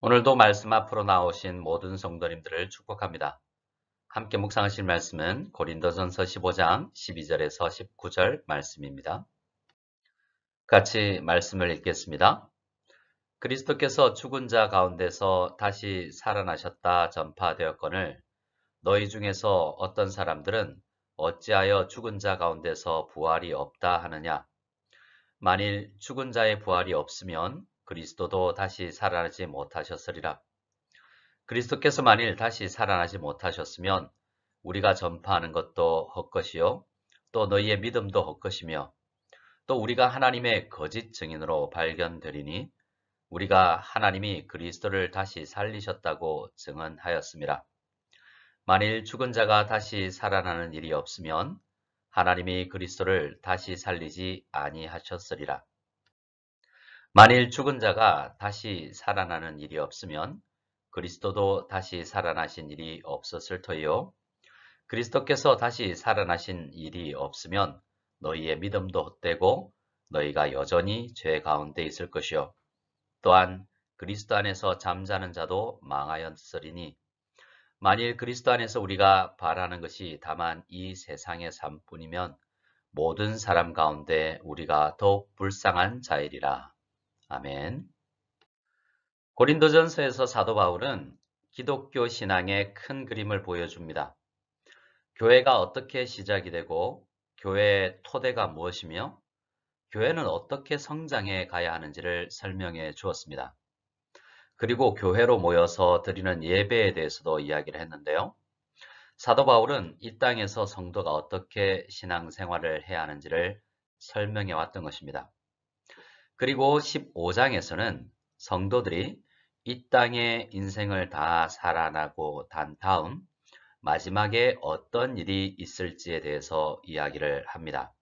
오늘도 말씀 앞으로 나오신 모든 성도님들을 축복합니다. 함께 묵상하실 말씀은 고린도전서 15장 12절에서 19절 말씀입니다. 같이 말씀을 읽겠습니다. 그리스도께서 죽은 자 가운데서 다시 살아나셨다 전파되었거늘 너희 중에서 어떤 사람들은 어찌하여 죽은 자 가운데서 부활이 없다 하느냐. 만일 죽은 자의 부활이 없으면 그리스도도 다시 살아나지 못하셨으리라. 그리스도께서 만일 다시 살아나지 못하셨으면 우리가 전파하는 것도 헛것이요 또 너희의 믿음도 헛것이며 또 우리가 하나님의 거짓 증인으로 발견되리니 우리가 하나님이 그리스도를 다시 살리셨다고 증언하였습니다. 만일 죽은 자가 다시 살아나는 일이 없으면 하나님이 그리스도를 다시 살리지 아니하셨으리라. 만일 죽은 자가 다시 살아나는 일이 없으면 그리스도도 다시 살아나신 일이 없었을 터이요. 그리스도께서 다시 살아나신 일이 없으면 너희의 믿음도 헛되고 너희가 여전히 죄 가운데 있을 것이요. 또한 그리스도 안에서 잠자는 자도 망하였으리니 만일 그리스도 안에서 우리가 바라는 것이 다만 이 세상의 삶뿐이면 모든 사람 가운데 우리가 더욱 불쌍한 자이리라. 아멘. 고린도전서에서 사도 바울은 기독교 신앙의 큰 그림을 보여줍니다. 교회가 어떻게 시작이 되고 교회의 토대가 무엇이며 교회는 어떻게 성장해 가야 하는지를 설명해 주었습니다. 그리고 교회로 모여서 드리는 예배에 대해서도 이야기를 했는데요. 사도 바울은 이 땅에서 성도가 어떻게 신앙생활을 해야 하는지를 설명해 왔던 것입니다. 그리고 15장에서는 성도들이 이 땅의 인생을 다 살아나고 단 다음 마지막에 어떤 일이 있을지에 대해서 이야기를 합니다.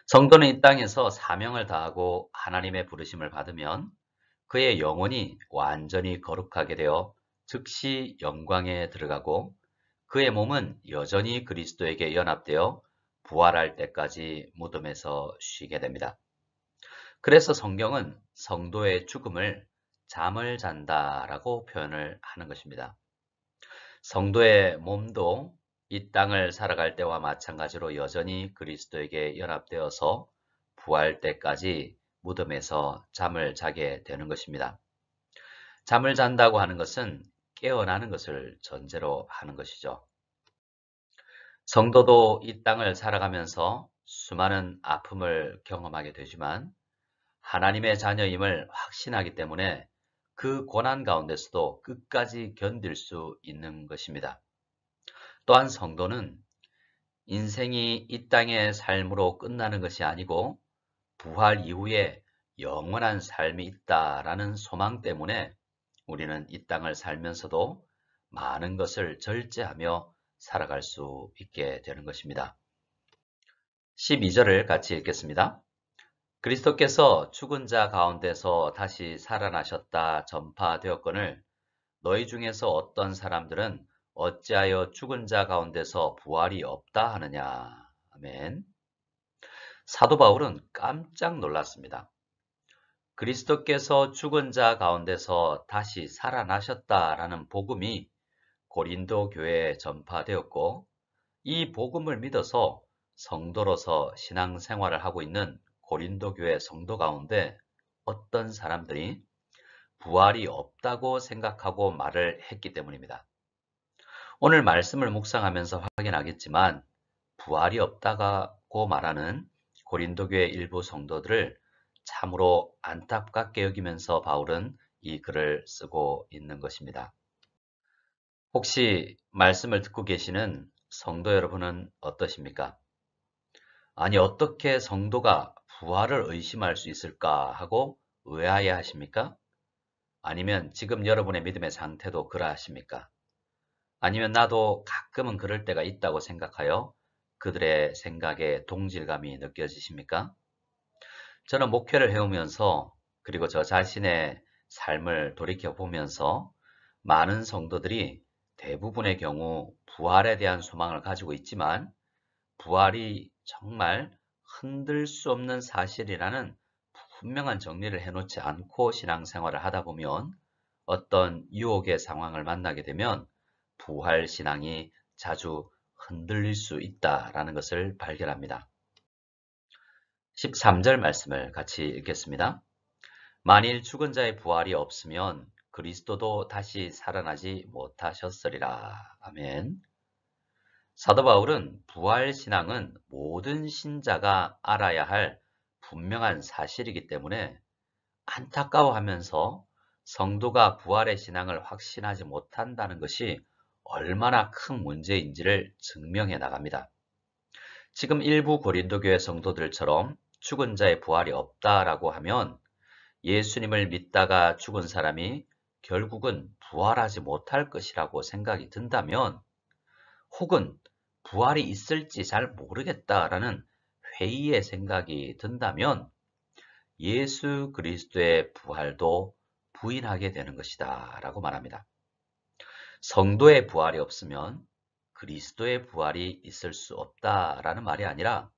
성도는 이 땅에서 사명을 다하고 하나님의 부르심을 받으면 그의 영혼이 완전히 거룩하게 되어 즉시 영광에 들어가고 그의 몸은 여전히 그리스도에게 연합되어 부활할 때까지 무덤에서 쉬게 됩니다. 그래서 성경은 성도의 죽음을 잠을 잔다라고 표현을 하는 것입니다. 성도의 몸도 이 땅을 살아갈 때와 마찬가지로 여전히 그리스도에게 연합되어서 부활 때까지 무덤에서 잠을 자게 되는 것입니다. 잠을 잔다고 하는 것은 깨어나는 것을 전제로 하는 것이죠. 성도도 이 땅을 살아가면서 수많은 아픔을 경험하게 되지만 하나님의 자녀임을 확신하기 때문에 그 고난 가운데서도 끝까지 견딜 수 있는 것입니다. 또한 성도는 인생이 이 땅의 삶으로 끝나는 것이 아니고 부활 이후에 영원한 삶이 있다라는 소망 때문에 우리는 이 땅을 살면서도 많은 것을 절제하며 살아갈 수 있게 되는 것입니다. 12절을 같이 읽겠습니다. 그리스도께서 죽은 자 가운데서 다시 살아나셨다 전파되었거늘 너희 중에서 어떤 사람들은 어찌하여 죽은 자 가운데서 부활이 없다 하느냐. 아멘. 사도 바울은 깜짝 놀랐습니다. 그리스도께서 죽은 자 가운데서 다시 살아나셨다라는 복음이 고린도 교회에 전파되었고 이 복음을 믿어서 성도로서 신앙생활을 하고 있는 고린도 교회 성도 가운데 어떤 사람들이 부활이 없다고 생각하고 말을 했기 때문입니다. 오늘 말씀을 묵상하면서 확인하겠지만 부활이 없다고 말하는 고린도 교회 일부 성도들을 참으로 안타깝게 여기면서 바울은 이 글을 쓰고 있는 것입니다. 혹시 말씀을 듣고 계시는 성도 여러분은 어떠십니까? 아니 어떻게 성도가 부활을 의심할 수 있을까 하고 의아해 하십니까? 아니면 지금 여러분의 믿음의 상태도 그러하십니까? 아니면 나도 가끔은 그럴 때가 있다고 생각하여 그들의 생각에 동질감이 느껴지십니까? 저는 목회를 해오면서 그리고 저 자신의 삶을 돌이켜보면서 많은 성도들이 대부분의 경우 부활에 대한 소망을 가지고 있지만 부활이 정말 흔들 수 없는 사실이라는 분명한 정리를 해놓지 않고 신앙생활을 하다 보면 어떤 유혹의 상황을 만나게 되면 부활 신앙이 자주 흔들릴 수 있다라는 것을 발견합니다. 13절 말씀을 같이 읽겠습니다. 만일 죽은 자의 부활이 없으면 그리스도도 다시 살아나지 못하셨으리라. 아멘. 사도 바울은 부활 신앙은 모든 신자가 알아야 할 분명한 사실이기 때문에 안타까워하면서 성도가 부활의 신앙을 확신하지 못한다는 것이 얼마나 큰 문제인지를 증명해 나갑니다. 지금 일부 고린도 교회 성도들처럼 죽은 자의 부활이 없다라고 하면 예수님을 믿다가 죽은 사람이 결국은 부활하지 못할 것이라고 생각이 든다면, 혹은 부활이 있을지 잘 모르겠다라는 회의의 생각이 든다면 예수 그리스도의 부활도 부인하게 되는 것이다 라고 말합니다. 성도의 부활이 없으면 그리스도의 부활이 있을 수 없다라는 말이 아니라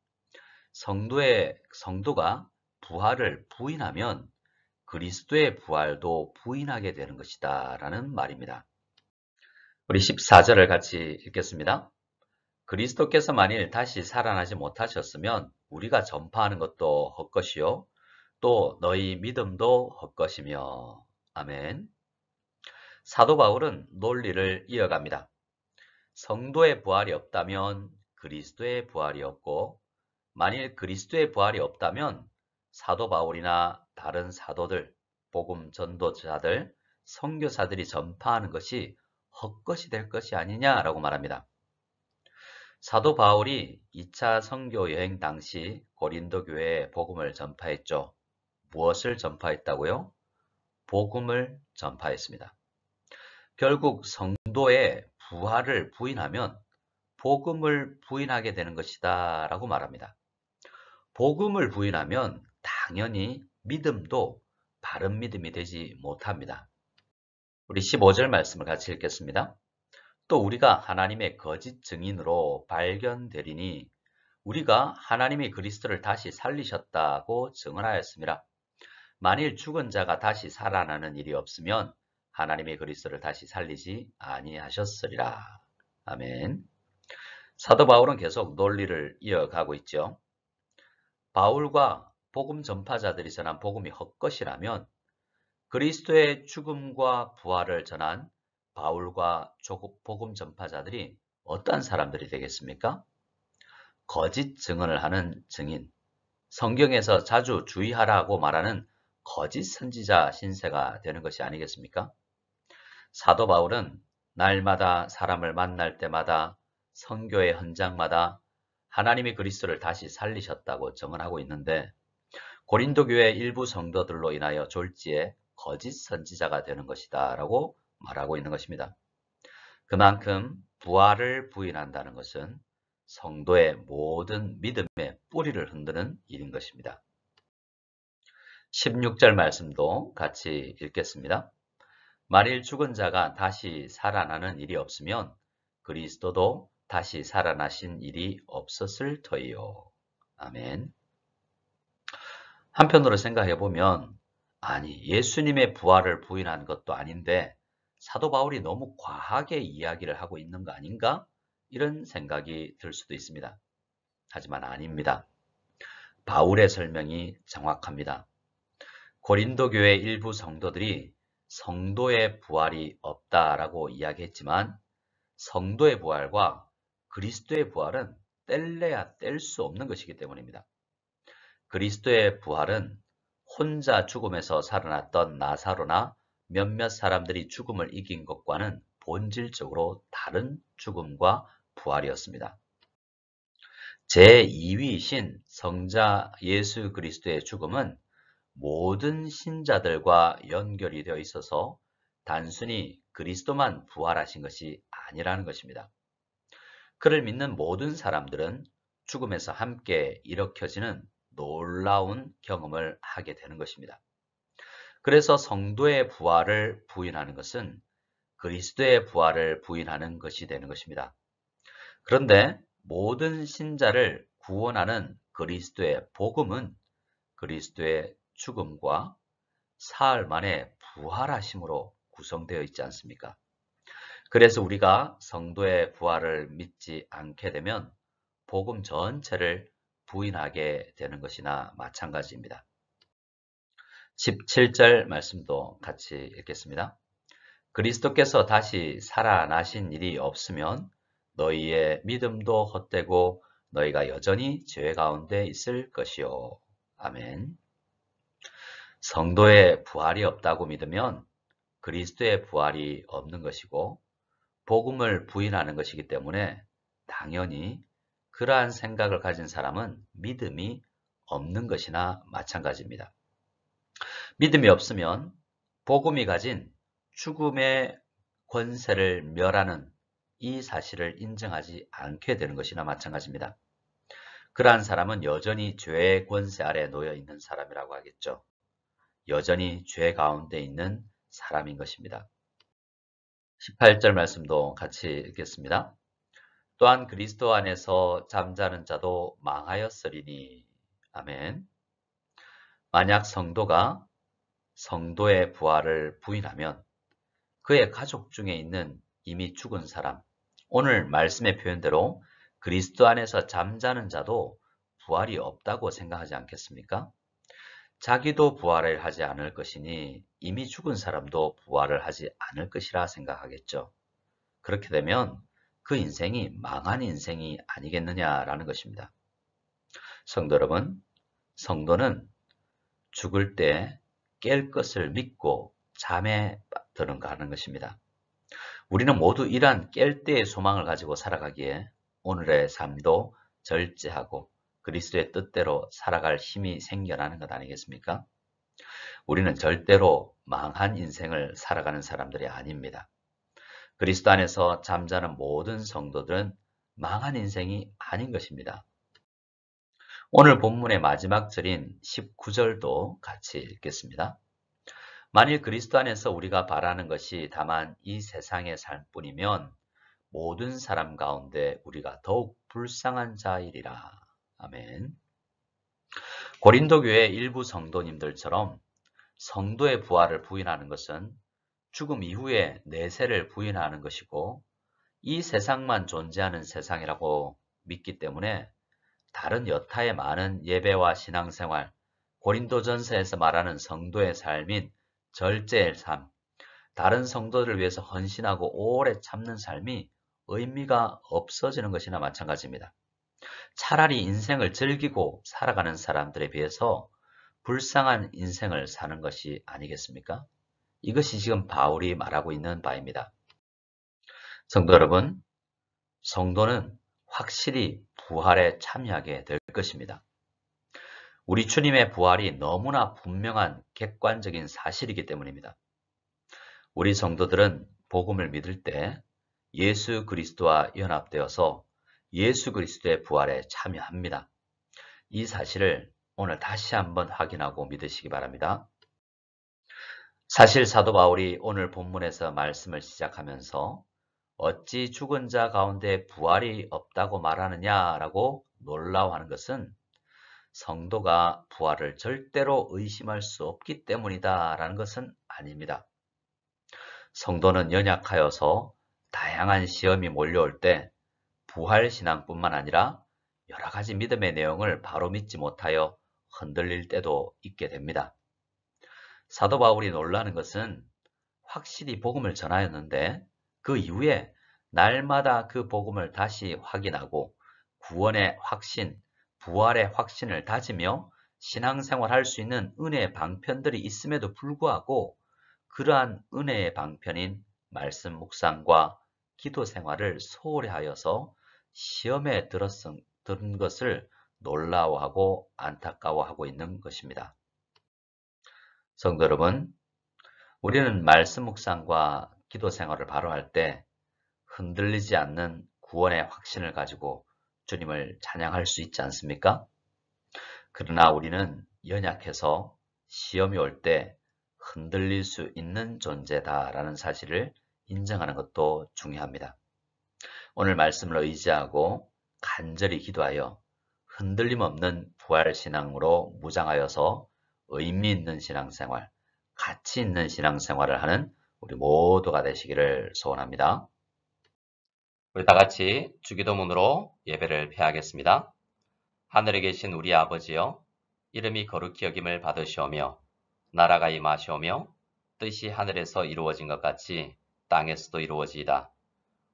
성도가 부활을 부인하면 그리스도의 부활도 부인하게 되는 것이다 라는 말입니다. 우리 14절을 같이 읽겠습니다. 그리스도께서 만일 다시 살아나지 못하셨으면 우리가 전파하는 것도 헛것이요 또 너희 믿음도 헛것이며. 아멘. 사도 바울은 논리를 이어갑니다. 성도의 부활이 없다면 그리스도의 부활이 없고, 만일 그리스도의 부활이 없다면 사도 바울이나 다른 사도들, 복음 전도자들, 선교사들이 전파하는 것이 헛것이 될 것이 아니냐라고 말합니다. 사도 바울이 2차 선교 여행 당시 고린도 교회에 복음을 전파했죠. 무엇을 전파했다고요? 복음을 전파했습니다. 결국 성도의 부활을 부인하면 복음을 부인하게 되는 것이다 라고 말합니다. 복음을 부인하면 당연히 믿음도 바른 믿음이 되지 못합니다. 우리 15절 말씀을 같이 읽겠습니다. 또 우리가 하나님의 거짓 증인으로 발견되리니 우리가 하나님이 그리스도를 다시 살리셨다고 증언하였습니다. 만일 죽은 자가 다시 살아나는 일이 없으면 하나님의 그리스도를 다시 살리지 아니하셨으리라. 아멘. 사도 바울은 계속 논리를 이어가고 있죠. 바울과 복음 전파자들이 전한 복음이 헛것이라면 그리스도의 죽음과 부활을 전한 바울과 복음 전파자들이 어떤 사람들이 되겠습니까? 거짓 증언을 하는 증인, 성경에서 자주 주의하라고 말하는 거짓 선지자 신세가 되는 것이 아니겠습니까? 사도 바울은 날마다 사람을 만날 때마다 선교의 현장마다 하나님이 그리스도를 다시 살리셨다고 증언하고 있는데, 고린도 교회 일부 성도들로 인하여 졸지에 거짓 선지자가 되는 것이다 라고 말하고 있는 것입니다. 그만큼 부활을 부인한다는 것은 성도의 모든 믿음의 뿌리를 흔드는 일인 것입니다. 16절 말씀도 같이 읽겠습니다. 만일 죽은 자가 다시 살아나는 일이 없으면 그리스도도 다시 살아나신 일이 없었을 터이요. 아멘. 한편으로 생각해 보면, 아니, 예수님의 부활을 부인한 것도 아닌데 사도 바울이 너무 과하게 이야기를 하고 있는 거 아닌가? 이런 생각이 들 수도 있습니다. 하지만 아닙니다. 바울의 설명이 정확합니다. 고린도 교회 일부 성도들이 성도의 부활이 없다라고 이야기했지만 성도의 부활과 그리스도의 부활은 뗄래야 뗄 수 없는 것이기 때문입니다. 그리스도의 부활은 혼자 죽음에서 살아났던 나사로나 몇몇 사람들이 죽음을 이긴 것과는 본질적으로 다른 죽음과 부활이었습니다. 제2위이신 성자 예수 그리스도의 죽음은 모든 신자들과 연결이 되어 있어서 단순히 그리스도만 부활하신 것이 아니라는 것입니다. 그를 믿는 모든 사람들은 죽음에서 함께 일으켜지는 놀라운 경험을 하게 되는 것입니다. 그래서 성도의 부활을 부인하는 것은 그리스도의 부활을 부인하는 것이 되는 것입니다. 그런데 모든 신자를 구원하는 그리스도의 복음은 그리스도의 죽음과 사흘 만에 부활하심으로 구성되어 있지 않습니까? 그래서 우리가 성도의 부활을 믿지 않게 되면 복음 전체를 부인하게 되는 것이나 마찬가지입니다. 17절 말씀도 같이 읽겠습니다. 그리스도께서 다시 살아나신 일이 없으면 너희의 믿음도 헛되고 너희가 여전히 죄 가운데 있을 것이요. 아멘. 성도의 부활이 없다고 믿으면 그리스도의 부활이 없는 것이고 복음을 부인하는 것이기 때문에 당연히 그러한 생각을 가진 사람은 믿음이 없는 것이나 마찬가지입니다. 믿음이 없으면 복음이 가진 죽음의 권세를 멸하는 이 사실을 인정하지 않게 되는 것이나 마찬가지입니다. 그러한 사람은 여전히 죄의 권세 아래 놓여 있는 사람이라고 하겠죠. 여전히 죄 가운데 있는 사람인 것입니다. 18절 말씀도 같이 읽겠습니다. 또한 그리스도 안에서 잠자는 자도 망하였으리니. 아멘. 만약 성도가 성도의 부활을 부인하면 그의 가족 중에 있는 이미 죽은 사람, 오늘 말씀의 표현대로 그리스도 안에서 잠자는 자도 부활이 없다고 생각하지 않겠습니까? 자기도 부활을 하지 않을 것이니 이미 죽은 사람도 부활을 하지 않을 것이라 생각하겠죠. 그렇게 되면 그 인생이 망한 인생이 아니겠느냐라는 것입니다. 성도 여러분, 성도는 죽을 때 깰 것을 믿고 잠에 들어가는 것입니다. 우리는 모두 이러한 깰 때의 소망을 가지고 살아가기에 오늘의 삶도 절제하고 그리스도의 뜻대로 살아갈 힘이 생겨나는 것 아니겠습니까? 우리는 절대로 망한 인생을 살아가는 사람들이 아닙니다. 그리스도 안에서 잠자는 모든 성도들은 망한 인생이 아닌 것입니다. 오늘 본문의 마지막 절인 19절도 같이 읽겠습니다. 만일 그리스도 안에서 우리가 바라는 것이 다만 이 세상의 삶뿐이면 모든 사람 가운데 우리가 더욱 불쌍한 자이리라. 아멘. 고린도 교회 일부 성도님들처럼 성도의 부활을 부인하는 것은 죽음 이후에 내세를 부인하는 것이고 이 세상만 존재하는 세상이라고 믿기 때문에 다른 여타의 많은 예배와 신앙생활, 고린도전서에서 말하는 성도의 삶인 절제의 삶, 다른 성도들을 위해서 헌신하고 오래 참는 삶이 의미가 없어지는 것이나 마찬가지입니다. 차라리 인생을 즐기고 살아가는 사람들에 비해서 불쌍한 인생을 사는 것이 아니겠습니까? 이것이 지금 바울이 말하고 있는 바입니다. 성도 여러분, 성도는 확실히 부활에 참여하게 될 것입니다. 우리 주님의 부활이 너무나 분명한 객관적인 사실이기 때문입니다. 우리 성도들은 복음을 믿을 때 예수 그리스도와 연합되어서 예수 그리스도의 부활에 참여합니다. 이 사실을 오늘 다시 한번 확인하고 믿으시기 바랍니다. 사실 사도 바울이 오늘 본문에서 말씀을 시작하면서 어찌 죽은 자 가운데 부활이 없다고 말하느냐라고 놀라워하는 것은 성도가 부활을 절대로 의심할 수 없기 때문이다라는 것은 아닙니다. 성도는 연약하여서 다양한 시험이 몰려올 때 부활신앙뿐만 아니라 여러 가지 믿음의 내용을 바로 믿지 못하여 흔들릴 때도 있게 됩니다. 사도 바울이 놀라는 것은 확실히 복음을 전하였는데 그 이후에 날마다 그 복음을 다시 확인하고 구원의 확신, 부활의 확신을 다지며 신앙생활할 수 있는 은혜의 방편들이 있음에도 불구하고 그러한 은혜의 방편인 말씀 묵상과 기도 생활을 소홀히 하여서 시험에 들은 것을 놀라워하고 안타까워하고 있는 것입니다. 성도 여러분, 우리는 말씀 묵상과 기도 생활을 바로 할 때 흔들리지 않는 구원의 확신을 가지고 주님을 찬양할 수 있지 않습니까? 그러나 우리는 연약해서 시험이 올 때 흔들릴 수 있는 존재다라는 사실을 인정하는 것도 중요합니다. 오늘 말씀을 의지하고 간절히 기도하여 흔들림 없는 부활신앙으로 무장하여서 의미 있는 신앙생활, 가치 있는 신앙생활을 하는 우리 모두가 되시기를 소원합니다. 우리 다 같이 주기도문으로 예배를 폐하겠습니다. 하늘에 계신 우리 아버지여, 이름이 거룩히 여김을 받으시오며 나라가 임하시오며 뜻이 하늘에서 이루어진 것 같이 땅에서도 이루어지이다.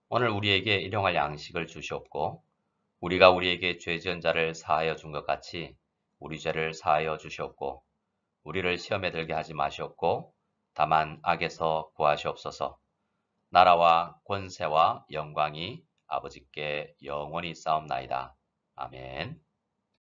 오늘 우리에게 일용할 양식을 주시옵고 우리가 우리에게 죄 지은 자를 사하여 준 것 같이 우리 죄를 사하여 주시옵고 우리를 시험에 들게 하지 마시옵고 다만 악에서 구하시옵소서. 나라와 권세와 영광이 아버지께 영원히 싸움나이다. 아멘.